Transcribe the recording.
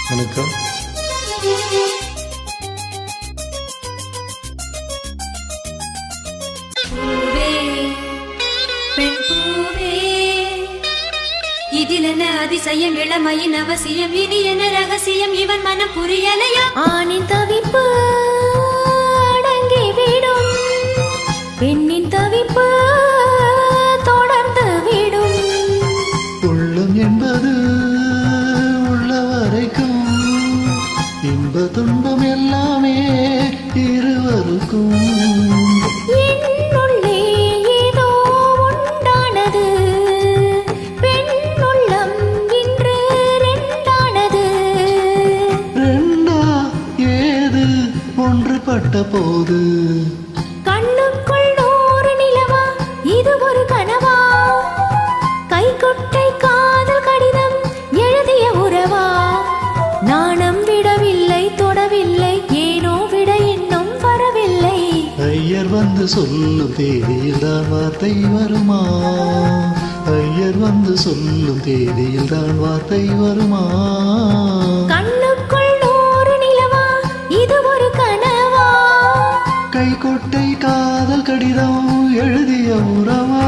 வணக்கம். இதில் என்ன அதிசயம், இளமையின் அவசியம், இனி என்ன ரகசியம், இவன் மனம் புரியலையா? ஆணின் தவிப்பு அடங்கிவிடும், பெண்ணின் தவிப்பு தொடர்ந்து விடும். உள்ளம் என்பது உள்ள வரைக்கும், இன்ப துன்பம் எல்லாமே இருவருக்கும். ஒன்றுபட்ட போது கண்ணுக்குள் நூறு நிலவா, இது ஒரு கனவா? கைக்குட்டை காதல் கடிதம் எழுதிய உறவா? நாணம் விடவில்லை, தொடவில்லை, ஏனோ விட இன்னும் வரவில்லை. ஐயர் வந்து சொல்லும் தேதியில் தான் வார்த்தை வருமா? ஐயர் வந்து சொல்லும் தேதியில் தான் வார்த்தை வருமா? கண்ணுக்குள் நூறு நிலவா, இது ஒரு கனவா? கைக்குட்டை காதல் கடிதம் எழுதிய உறவா?